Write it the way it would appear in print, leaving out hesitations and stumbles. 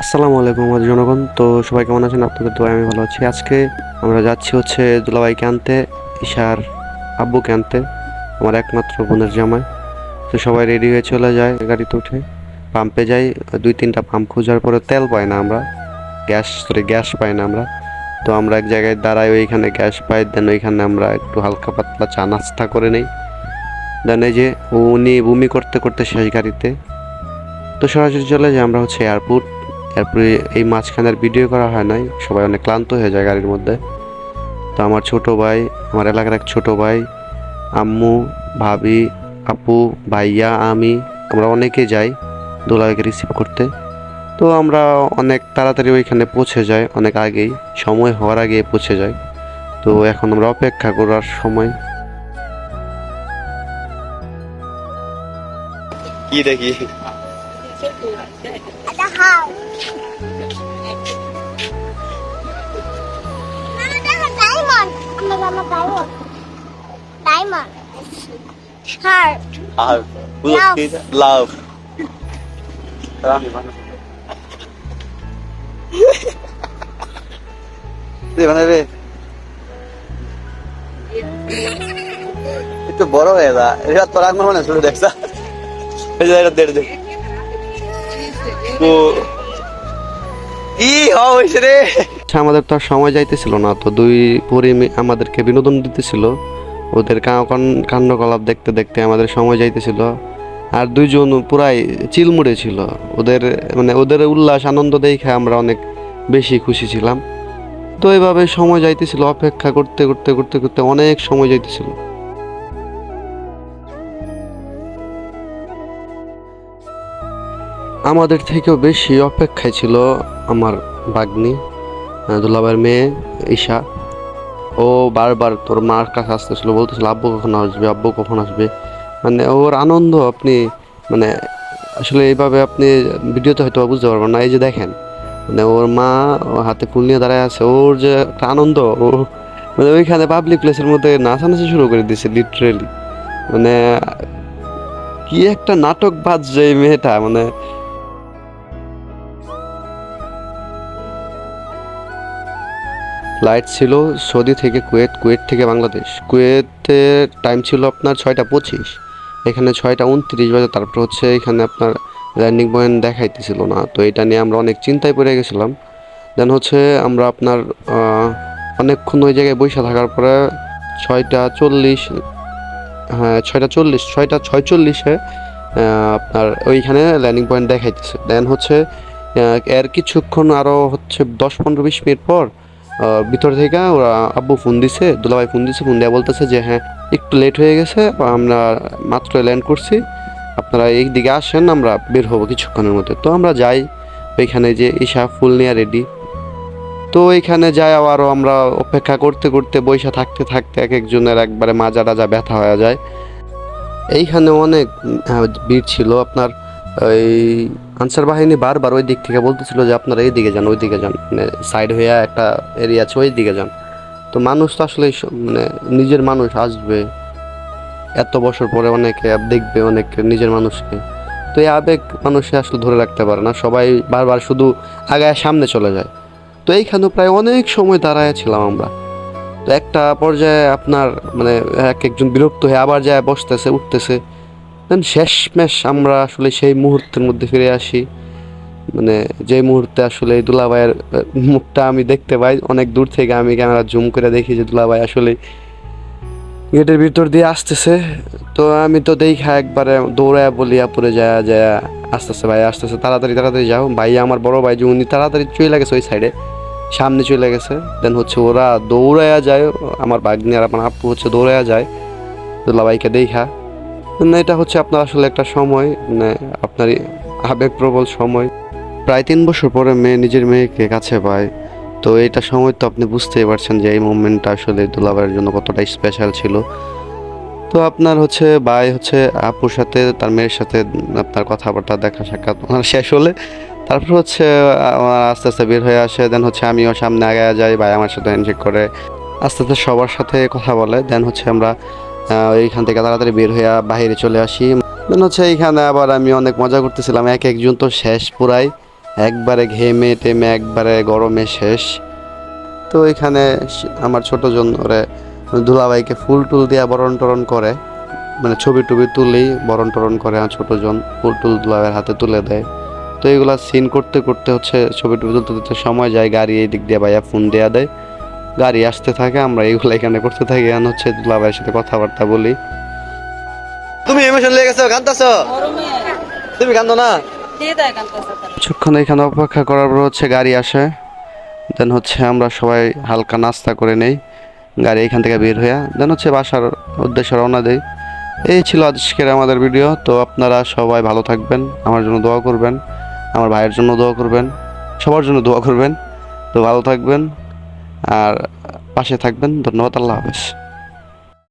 আসসালামু আলাইকুম আমাদের জনগণ। তো সবাই কেমন আছেন? আপনাদের দোয়ায় আমি ভালো আছি। আজকে আমরা যাচ্ছি হচ্ছে দুলাভাইকে আনতে, ঈশার আব্বুকে আনতে, আমার একমাত্র বোনের জামাই। তো সবাই রেডি হয়ে চলে যায়, গাড়িতে উঠে পাম্পে যাই। 2-3টা পাম্প খোঁজার পরে তেল পাই না আমরা, গ্যাস পাই না আমরা। তো আমরা এক জায়গায় দাঁড়াই, ওইখানে গ্যাস পাই। দেন ওইখানে আমরা একটু হালকা পাতলা চা নাস্তা করে নেই। দেন এই যে উনি বমি করতে করতে শেষ গাড়িতে। তো সরাসরি চলে যাই আমরা হচ্ছে এয়ারপোর্ট। এরপরে এই মাঝখানের ভিডিও করা হয় নাই, সবাই অনেক ক্লান্ত হয়ে যায় গাড়ির মধ্যে। তো আমার ছোট ভাই, আমার এলাকার এক ছোট ভাই, আম্মু, ভাবি, আপু, ভাইয়া, আমরা অনেকে যাই দুলাভাইকে রিসিভ করতে। তো আমরা অনেক তাড়াতাড়ি ওইখানে পৌঁছে যাই, অনেক আগেই, সময় হওয়ার আগে পৌঁছে যাই। তো এখন আমরা অপেক্ষা করার সময়। কি দেখি ada hal. Ada diamond. Ama diamond. Diamond. Heart. আর Love. লাভ মানে রে একটু বড় হয়ে যা, এটা তোর আগ মনে শুরু দেখছা, এই যে এটা দেড় দেখ ও কি হয়েছে রে। আচ্ছা, আমাদের তো আর সময় যাইতেছিল না, তো দুই পরি আমাদেরকে বিনোদন দিতেছিল। ওদের কাণ্ডকলাপ দেখতে দেখতে আমাদের সময় যাইতেছিল। আর দুইজন পুরাই চিলমুড়ে ছিল। ওদের ওদের উল্লাস আনন্দ দেখে আমরা অনেক বেশি খুশি ছিলাম। তো এইভাবে সময় যাইতেছিল, অপেক্ষা করতে করতে করতে করতে অনেক সময় যাইতেছিল। আমাদের থেকেও বেশি অপেক্ষায় ছিল আমার ভাগ্নি, দুলাভাইয়ের মেয়ে ঈশা। ও বারবার তোর মার কাছে আসতেছিল, বলতেছিল আব্বু কখন আসবে, আব্বু কখন আসবে। ওর আনন্দ আপনি মানে আসলে এইভাবে আপনি ভিডিওতে হয়তো বুঝতে পারবেন না। এই যে দেখেন, ওর মা হাতে ফুল নিয়ে দাঁড়ায় আছে, ওর যে একটা আনন্দ, ও ওইখানে পাবলিক প্লেসের মধ্যে নাচানাচি শুরু করে দিয়েছে লিটারেলি। মানে কি একটা নাটক বাজছে এই মেয়েটা। ফ্লাইট ছিল সৌদি থেকে কুয়েত, কুয়েত থেকে বাংলাদেশ। কুয়েতের টাইম ছিল আপনার 6টা 25, এখানে 6টা 29 বাজে। তারপর হচ্ছে এখানে আপনার ল্যান্ডিং পয়েন্ট দেখাইতেছিল না। তো এটা নিয়ে আমরা অনেক চিন্তায় পড়ে গেছিলাম। দেন হচ্ছে আমরা আপনার অনেকক্ষণ ওই জায়গায় বসে থাকার পরে 6টা 40, হ্যাঁ 6টা 40, 6টা 46-এ আপনার ওইখানে ল্যান্ডিং পয়েন্ট দেখাইতেছে। দেন হচ্ছে এর কিছুক্ষণ আরও হচ্ছে 10-15-20 মিনিট পর ভিতর থেকে ওরা আব্বু ফোন দিছে, দুলাভাই ফোন দিছে। ফোন দেওয়া বলতেছে যে হ্যাঁ একটু লেট হয়ে গেছে, আমরা মাত্র ল্যান্ড করছি, আপনারা এই দিকে আসেন, আমরা বের হবো কিছুক্ষণের মধ্যে। তো আমরা যাই ওইখানে, যে ঈশা ফুল নিয়ে রেডি। তো ওইখানে যাই, আবারও আমরা অপেক্ষা করতে করতে বৈশা থাকতে থাকতে এক একজনের একবারে মাজা টাজা ব্যথা হয়ে যায়। এইখানে অনেক ভিড় ছিল আপনার। ওই আনসার বাহিনী বারবার ওই দিক থেকে বলতেছিল যে আপনারা এই দিকে যান, ওই দিকে যান, সাইড হয়ে একটা এরিয়া আছে, ওই দিকে যান। তো মানুষ তো আসলে নিজের মানুষ আসবে, এত বছর পরে অনেকে দেখবে, অনেক নিজের মানুষকে। তো এই আবেগ মানুষে আসলে ধরে রাখতে পারে না, সবাই বারবার শুধু আগায় সামনে চলে যায়। তো এইখানে প্রায় অনেক সময় দাঁড়ায় ছিলাম আমরা। তো একটা পর্যায়ে আপনার এক একজন বিরক্ত হয়ে আবার যায় বসতেছে, উঠতেছে। দেন শেষমেশ আমরা আসলে সেই মুহূর্তের মধ্যে ফিরে আসি, যে মুহূর্তে আসলে এই দুলাভাইয়ের মুখটা আমি দেখতে পাই অনেক দূর থেকে। আমি ক্যামেরা জুম করে দেখি যে দুলাভাই আসলে গেটের ভিতর দিয়ে আসতেছে। তো আমি তো দেখা একবারে দৌড়ায় বলি আপুরে, যায় যায় আসতেছে ভাই, আসতেছে, তাড়াতাড়ি তাড়াতাড়ি যাও। ভাই আমার বড় ভাই যে উনি তাড়াতাড়ি চলে গেছে ওই সাইডে, সামনে চলে গেছে। দেন হচ্ছে ওরা দৌড়ায়া যায়, আমার ভাগ্নি আর আমার আপু হচ্ছে দৌড়ায়া যায় দুলাভাইকে দেখা। এটা হচ্ছে আপনার আসলে একটা সময়, আপনার আবেগপ্রবল সময়। প্রায় 3 বছর পরে নিজের মেয়েকে কাছে পায়। তো এটা সময় তো আপনি বুঝতেই পারছেন যে এই মুভমেন্টটা আসলে দুলাভাইয়ের জন্য কতটা স্পেশাল ছিল। তো আপনার হচ্ছে ভাই হচ্ছে আপুর সাথে, তার মেয়ের সাথে আপনার কথাবার্তা দেখা সাক্ষাৎ শেষ হলে তারপর হচ্ছে আমার আস্তে আস্তে বের হয়ে আসে। দেন হচ্ছে আমিও সামনে আগে যাই, ভাই আমার সাথে হ্যান্ডশেক করে আস্তে আস্তে সবার সাথে কথা বলে। দেন হচ্ছে আমরা এইখান থেকে তাড়াতাড়ি বের হয়ে বাইরে চলে আসি। দেন হচ্ছে এইখানে আবার আমি অনেক মজা করতেছিলাম, এক একজন তো শেষ পুরাই একবারে ঘেমে টেমে একবারে গরমে শেষ। তো এখানে আমার ছোট জন ওরে দুলাভাইকে ফুল টুল দিয়া বরণ টরণ করে, মানে ছবি টবি তুলেই বরণ টরণ করে। আমার ছোট জন ফুল টুল দুলাভাইয়ের হাতে তুলে দেয়। তো এগুলা সিন করতে করতে হচ্ছে ছবি টবি তুলতে তুলতে সময় যায়, গাড়ি এই দিক দিয়ে ভাইয়া ফোন দেয়া দেয়, গাড়ি আসতে থাকে, আমরা এগুলো এখানে করতে থাকি। এখন হচ্ছে দুলাভাইয়ের সাথে কথাবার্তা বলি। তুমি ইমোশন লেগে গেছো, কাঁদতেছো? তুমি কান্দো না? কিছুক্ষণ এখানে অপেক্ষা করার পর হচ্ছে গাড়ি আসে, দেন হচ্ছে আমরা সবাই হালকা নাস্তা করে নেই, গাড়ি এখান থেকে বের হইয়া দেন হচ্ছে বাসার উদ্দেশ্যে রওনা দেই। এই ছিল আজকের আমাদের ভিডিও। তো আপনারা সবাই ভালো থাকবেন, আমার জন্য দোয়া করবেন, আমার ভাইয়ের জন্য দোয়া করবেন, সবার জন্য দোয়া করবেন। তো ভালো থাকবেন আর পাশে থাকবেন। ধন্যবাদ। আল্লাহ হাফেজ।